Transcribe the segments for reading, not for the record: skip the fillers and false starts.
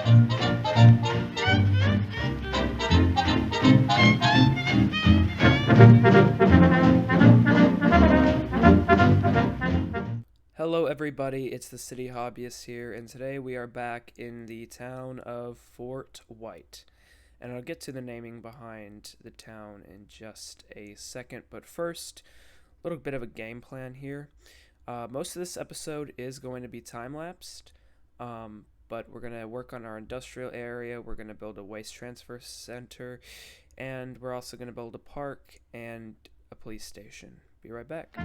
Hello, everybody. It's the City Hobbyist here, and today we are back in the town of Fort White. And I'll get to the naming behind the town in just a second, but first, a little bit of a game plan here. Most of this episode is going to be time lapsed, but we're going to work on our industrial area. We're going to build a waste transfer center, and we're also going to build a park and a police station. Be right back.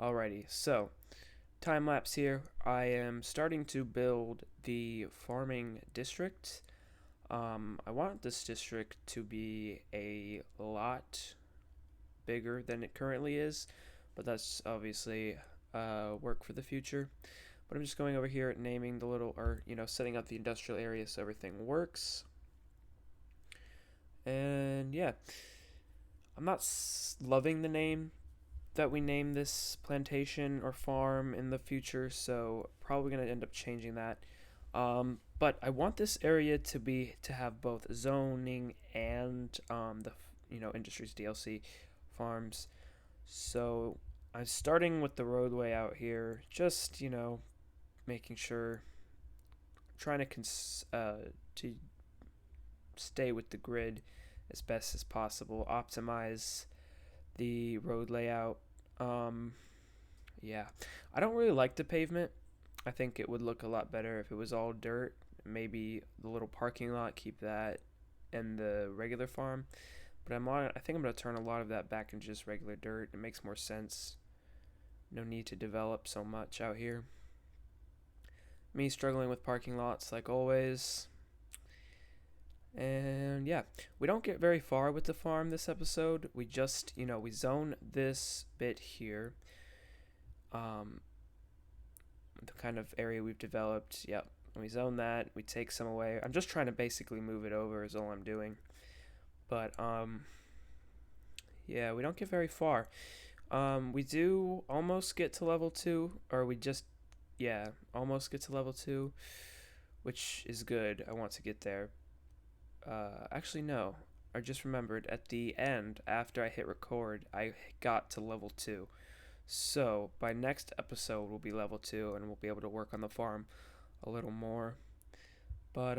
Alrighty, so time lapse here. I am starting to build the farming district. I want this district to be a lot bigger than it currently is, but that's obviously work for the future. But I'm just going over here naming the little, or setting up the industrial area so everything works. And yeah, I'm not loving the name that we name this plantation or farm in the future, so probably going to end up changing that. But I want this area to have both zoning and the industries DLC farms. So I'm starting with the roadway out here, just making sure, trying to stay with the grid as best as possible, optimize the road layout. Yeah, I don't really like the pavement. I think it would look a lot better if it was all dirt. Maybe the little parking lot, keep that, and the regular farm. But I think I'm gonna turn a lot of that back into just regular dirt. It makes more sense. No need to develop so much out here. Me struggling with parking lots like always. And yeah, we don't get very far with the farm this episode. We just, we zone this bit here. The kind of area we've developed. Yep. We zone that. We take some away. I'm just trying to basically move it over is all I'm doing. But yeah, we don't get very far. We do almost get to level 2, or we just, yeah, almost get to level 2, which is good. I want to get there. Actually, no. I just remembered at the end, after I hit record, I got to level 2. So, by next episode, we'll be level 2, and we'll be able to work on the farm a little more. But,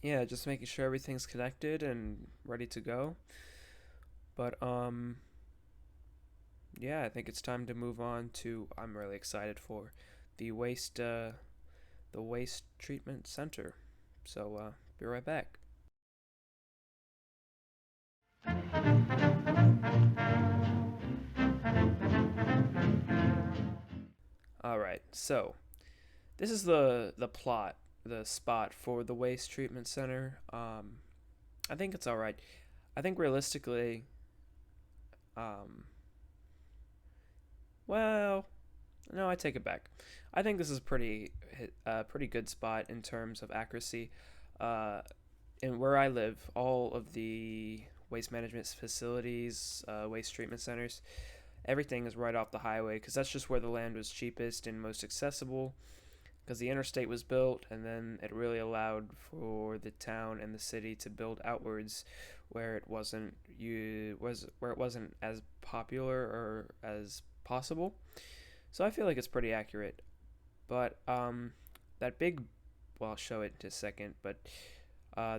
yeah, just making sure everything's connected and ready to go. But, yeah, I think it's time to move on to, I'm really excited for, the waste treatment center. So, be right back. All right, so this is the plot, the spot for the waste treatment center. I think it's all right. I think realistically, um, well, no, I take it back. I think this is pretty good spot in terms of accuracy. Uh, in where I live, all of the waste management facilities, waste treatment centers, everything is right off the highway because that's just where the land was cheapest and most accessible. Because the interstate was built, and then it really allowed for the town and the city to build outwards, where it wasn't as popular or as possible. So I feel like it's pretty accurate. But that big, well, I'll show it in a second. But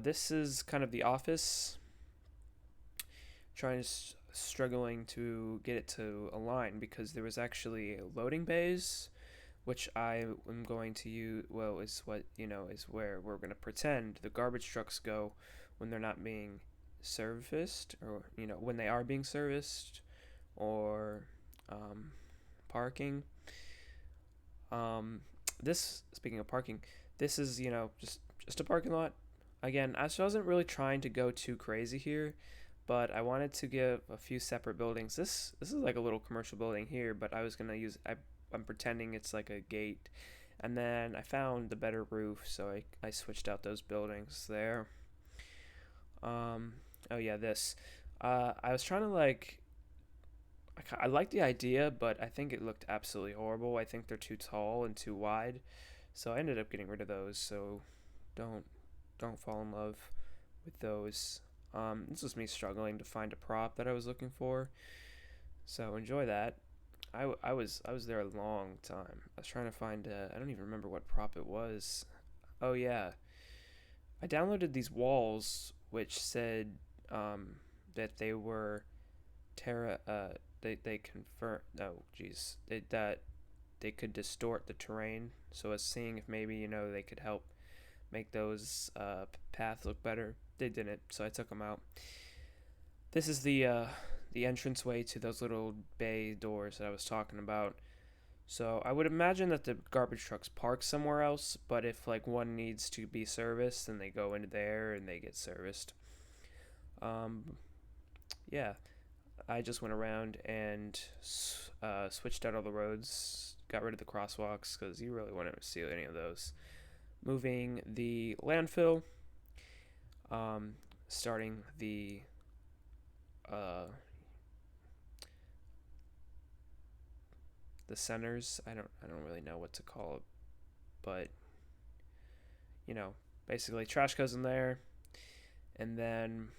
this is kind of the office. Struggling to get it to align because there was actually loading bays, which I am going to use. Well, is what is where we're going to pretend the garbage trucks go when they're not being serviced, or when they are being serviced, or parking. This Speaking of parking, this is just a parking lot. Again, I wasn't really trying to go too crazy here, but I wanted to give a few separate buildings. This is like a little commercial building here, but I was gonna use I'm pretending it's like a gate, and then I found the better roof, so I switched out those buildings there. Oh yeah, this. I was trying to I like the idea, but I think it looked absolutely horrible. I think they're too tall and too wide, so I ended up getting rid of those. So don't don't fall in love with those. This was me struggling to find a prop that I was looking for. So enjoy that. I was there a long time. I was trying to find. I don't even remember what prop it was. Oh yeah, I downloaded these walls which said that they were Terra. They confirm. No, geez, that they could distort the terrain. So I was seeing if maybe they could help make those paths look better. They didn't, so I took them out. This is the entranceway to those little bay doors that I was talking about. So I would imagine that the garbage trucks park somewhere else, but if like one needs to be serviced, then they go into there and they get serviced. Um, yeah, I just went around and switched out all the roads, got rid of the crosswalks because you really want to see any of those. Moving the landfill, starting uh, the centers. I don't really know what to call it, but you know, basically trash goes in there, and then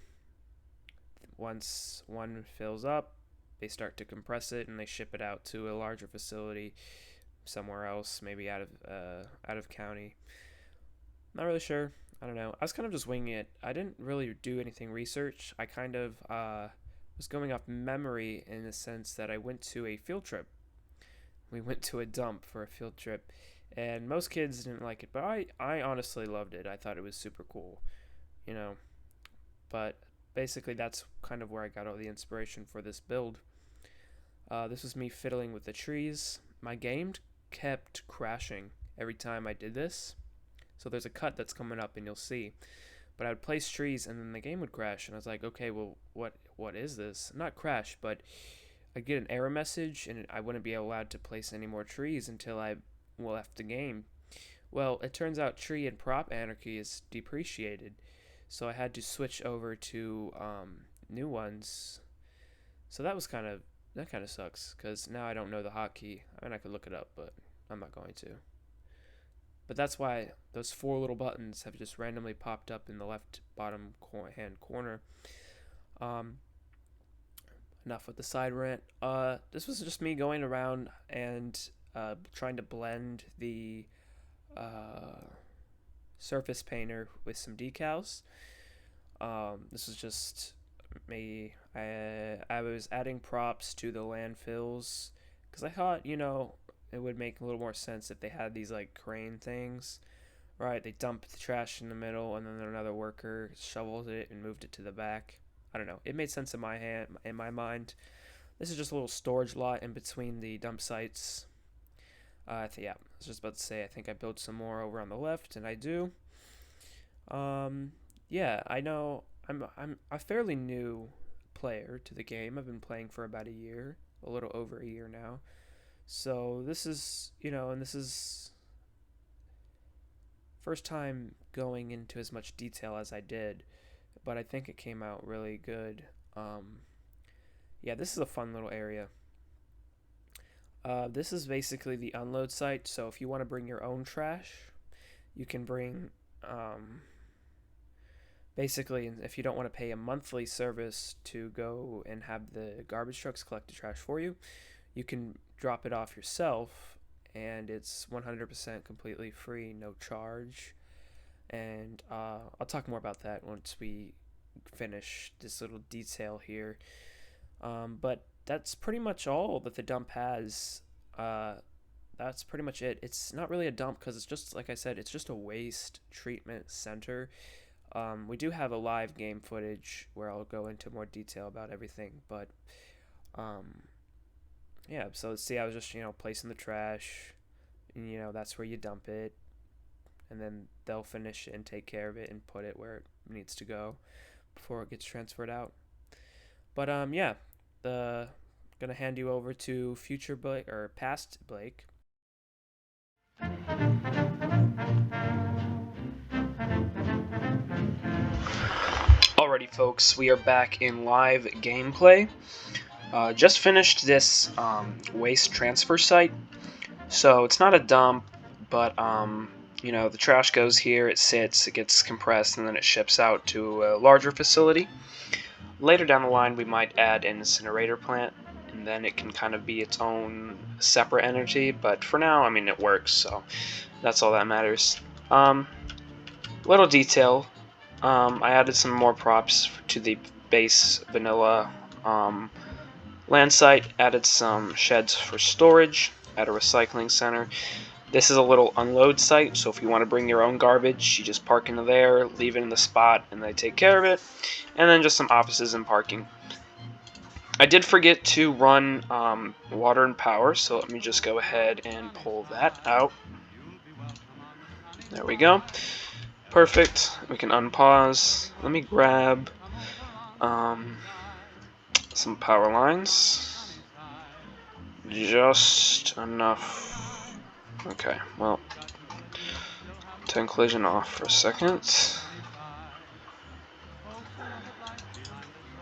once one fills up, they start to compress it and they ship it out to a larger facility somewhere else, maybe out of county. Not really sure. I don't know. I was kind of just winging it. I didn't really do anything research. I kind of was going off memory in the sense that I went to a field trip. We went to a dump for a field trip, and most kids didn't like it, but I honestly loved it. I thought it was super cool, you know. But basically, that's kind of where I got all the inspiration for this build. This was me fiddling with the trees. My game kept crashing every time I did this. So there's a cut that's coming up, and you'll see. But I would place trees, and then the game would crash, and I was like, okay, well, what is this? Not crash, but I'd get an error message, and I wouldn't be allowed to place any more trees until I left the game. Well, it turns out tree and prop anarchy is depreciated, so I had to switch over to new ones. So that kind of sucks, because now I don't know the hotkey. I mean, I could look it up, but I'm not going to. But that's why those four little buttons have just randomly popped up in the left bottom hand corner. Enough with the side rant. This was just me going around and trying to blend the surface painter with some decals. This was just me. I was adding props to the landfills because I thought, it would make a little more sense if they had these like crane things, right? They dump the trash in the middle, and then another worker shovels it and moved it to the back. I don't know. It made sense in my mind. This is just a little storage lot in between the dump sites. Yeah, I was just about to say. I think I built some more over on the left, and I do. Yeah, I know. I'm a fairly new player to the game. I've been playing for about a little over a year now. So this is, and this is first time going into as much detail as I did, but I think it came out really good. Yeah, this is a fun little area. This is basically the unload site, so if you want to bring your own trash, you can bring, basically, if you don't want to pay a monthly service to go and have the garbage trucks collect the trash for you, you can drop it off yourself, and it's 100% completely free, no charge. And I'll talk more about that once we finish this little detail here. But that's pretty much all that the dump has. That's pretty much it. It's not really a dump because it's just, like I said, it's just a waste treatment center. We do have a live game footage where I'll go into more detail about everything, but yeah, so see, I was just, placing the trash, and, that's where you dump it, and then they'll finish it and take care of it and put it where it needs to go before it gets transferred out. But, yeah, gonna hand you over to future Blake, or past Blake. Alrighty, folks, we are back in live gameplay. Just finished this waste transfer site. So it's not a dump, but the trash goes here, it sits, it gets compressed, and then it ships out to a larger facility. Later down the line, we might add an incinerator plant, and then it can kind of be its own separate entity. But for now, I mean, it works, so that's all that matters. Little detail, I added some more props to the base vanilla land site, added some sheds for storage at a recycling center. This is a little unload site, so if you want to bring your own garbage, you just park into there, leave it in the spot, and they take care of it. And then just some offices and parking. I did forget to run water and power, so let me just go ahead and pull that out. There we go. Perfect. We can unpause. Let me grab some power lines. Just enough. Okay, well, turn collision off for a second.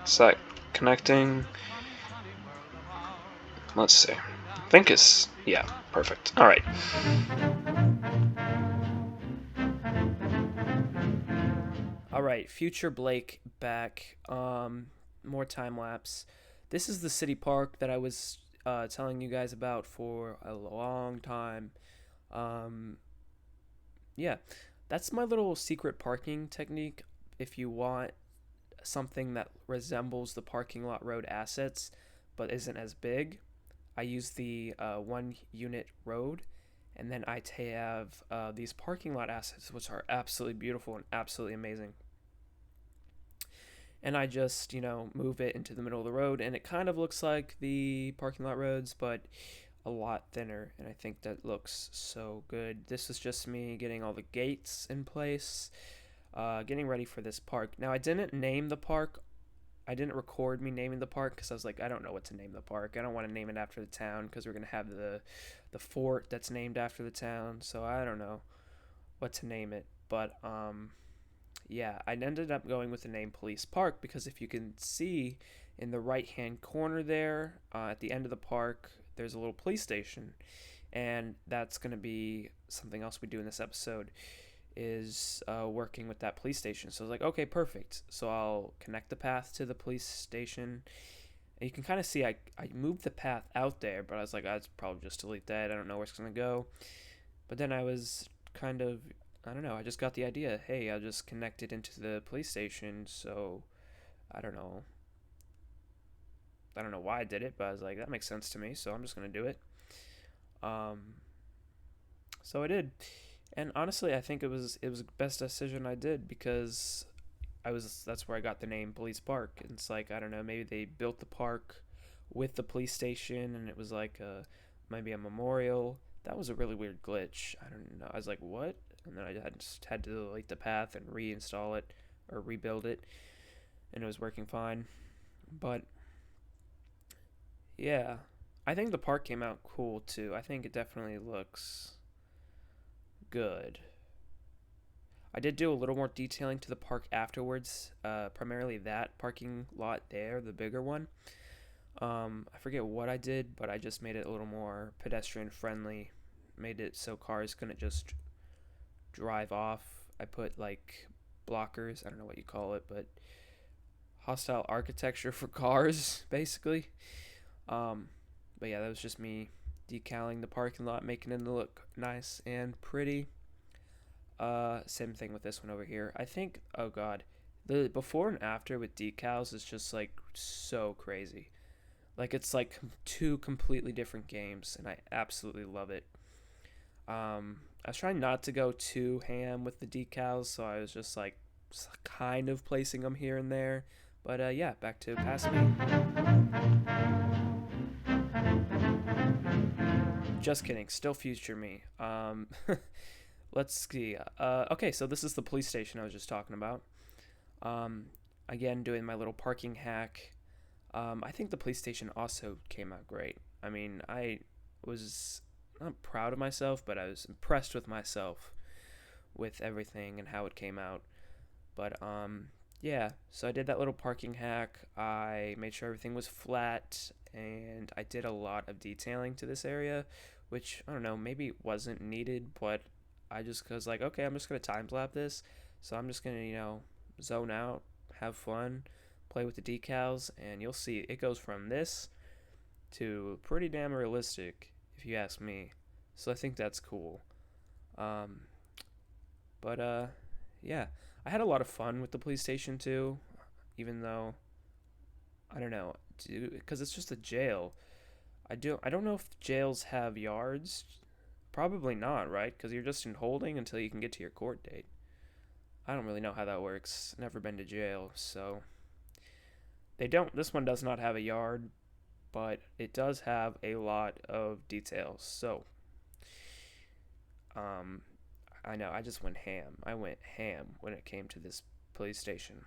Site connecting. Let's see. I think it's, yeah, perfect. Alright. Alright, future Blake back. More time lapse. This is the city park that I was telling you guys about for a long time. Yeah, that's my little secret parking technique. If you want something that resembles the parking lot road assets but isn't as big, I use the 1 unit road, and then I have these parking lot assets, which are absolutely beautiful and absolutely amazing. And I just, move it into the middle of the road, and it kind of looks like the parking lot roads, but a lot thinner, and I think that looks so good. This is just me getting all the gates in place, getting ready for this park. Now, I didn't name the park. I didn't record me naming the park because I was like, I don't know what to name the park. I don't want to name it after the town because we're going to have the fort that's named after the town, so I don't know what to name it. But, yeah, I ended up going with the name Police Park because if you can see in the right-hand corner there, at the end of the park, there's a little police station, and that's going to be something else we do in this episode is working with that police station. So I was like, okay, perfect. So I'll connect the path to the police station. And you can kind of see I moved the path out there, but I was like, I'd probably just delete that. I don't know where it's going to go. But then I was kind of, I don't know, I just got the idea. Hey, I'll just connect it into the police station. So I don't know. I don't know why I did it, but I was like, that makes sense to me, so I'm just going to do it. So I did. And honestly, I think it was the best decision I did because that's where I got the name Police Park. And it's like, I don't know, maybe they built the park with the police station and it was like maybe a memorial. That was a really weird glitch. I don't know. I was like, what? And then I just had to delete the path and reinstall it or rebuild it, and it was working fine. But yeah, I think the park came out cool too. I think it definitely looks good. I did do a little more detailing to the park afterwards, primarily that parking lot there, the bigger one. I forget what I did, but I just made it a little more pedestrian friendly. Made it so cars couldn't just drive off. I put like blockers, I don't know what you call it, but hostile architecture for cars, basically. But yeah, that was just me decaling the parking lot, making it look nice and pretty. Same thing with this one over here. I think, oh god, the before and after with decals is just like so crazy. Like it's like two completely different games, and I absolutely love it. I was trying not to go too ham with the decals, so I was just like kind of placing them here and there. But yeah, back to past me. Just kidding, still future me. Let's see. Okay, so this is the police station I was just talking about. Again, doing my little parking hack. I think the police station also came out great. I mean, I was not proud of myself, but I was impressed with myself with everything and how it came out. But yeah, so I did that little parking hack. I made sure everything was flat, and I did a lot of detailing to this area, which I don't know, maybe it wasn't needed, but I just was like, okay, I'm just gonna time lapse this, so I'm just gonna zone out, have fun, play with the decals, and you'll see it goes from this to pretty damn realistic, if you ask me. So I think that's cool. Um, but yeah, I had a lot of fun with the police station too, even though I don't know, because it's just a jail. I don't know if jails have yards. Probably not, right? Because you're just in holding until you can get to your court date. I don't really know how that works. Never been to jail, so they don't. This one does not have a yard, but it does have a lot of details. So, um, I know I just went ham. I went ham when it came to this police station.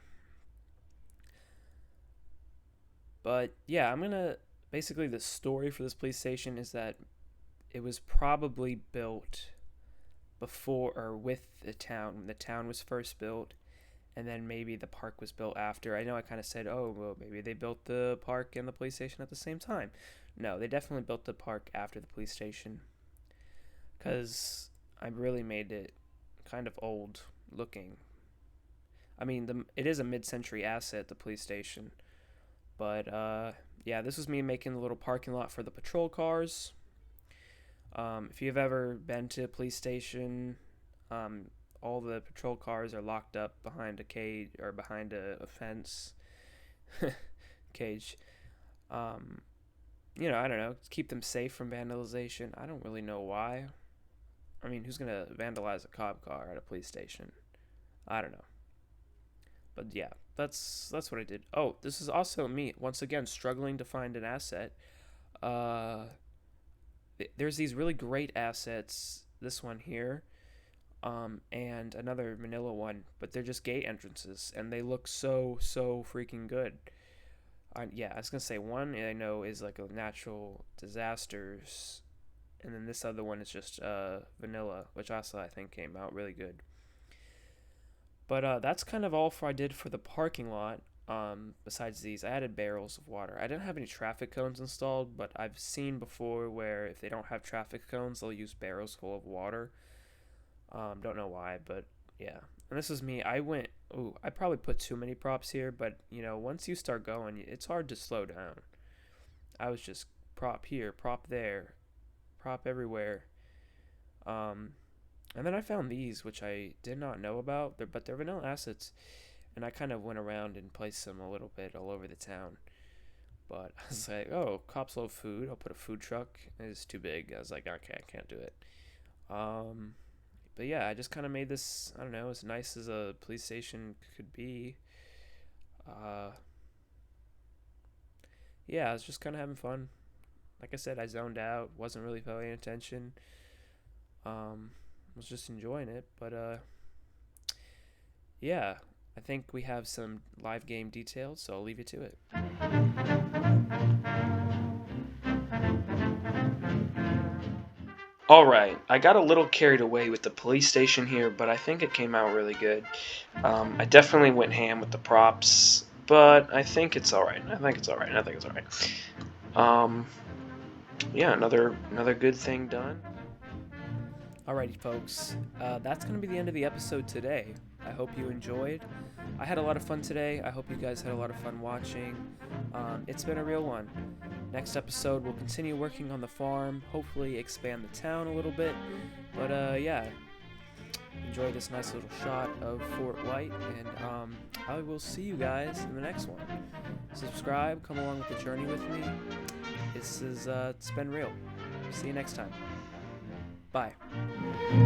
But yeah, I'm gonna basically the story for this police station is that it was probably built before or with the town when the town was first built, and then maybe the park was built after. I know I kind of said, oh, well, maybe they built the park and the police station at the same time. No, they definitely built the park after the police station, because I really made it kind of old looking. I mean, it is a mid-century asset, the police station, but yeah, this was me making a little parking lot for the patrol cars. If you've ever been to a police station, all the patrol cars are locked up behind a cage or behind a fence cage. I don't know, keep them safe from vandalization. I don't really know why. I mean, who's gonna vandalize a cop car at a police station? I don't know. But yeah, that's what I did. Oh, this is also me once again struggling to find an asset. There's these really great assets. This one here, and another Manila one, but they're just gate entrances, and they look so freaking good. Yeah, I was gonna say one I know is like a natural disasters, and then this other one is just vanilla, which also I think came out really good. But that's kind of all I did for the parking lot. Besides these, I added barrels of water. I didn't have any traffic cones installed, but I've seen before where if they don't have traffic cones, they'll use barrels full of water. Don't know why, but yeah. And this is me. I probably put too many props here, but once you start going, it's hard to slow down. I was just prop here, prop there, prop everywhere. And then I found these, which I did not know about, but they're vanilla assets. And I kind of went around and placed them a little bit all over the town. But I was like, oh, cops love food. I'll put a food truck. It's too big. I was like, okay, I can't do it. But yeah, I just kind of made this, I don't know, as nice as a police station could be. Yeah, I was just kind of having fun. Like I said, I zoned out, wasn't really paying attention. Was just enjoying it. But yeah, I think we have some live game details, so I'll leave you to it. Alright, I got a little carried away with the police station here, but I think it came out really good. I definitely went ham with the props, but I think it's alright. Yeah, another good thing done. Alrighty, folks, that's going to be the end of the episode today. I hope you enjoyed. I had a lot of fun today. I hope you guys had a lot of fun watching. It's been a real one. Next episode, we'll continue working on the farm, hopefully expand the town a little bit. But yeah, enjoy this nice little shot of Fort White, and I will see you guys in the next one. Subscribe, come along with the journey with me. It's been real. See you next time. Bye.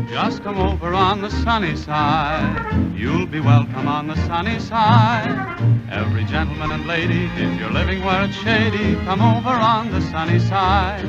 Just come over on the sunny side. You'll be welcome on the sunny side. Every gentleman and lady, if you're living where it's shady, come over on the sunny side.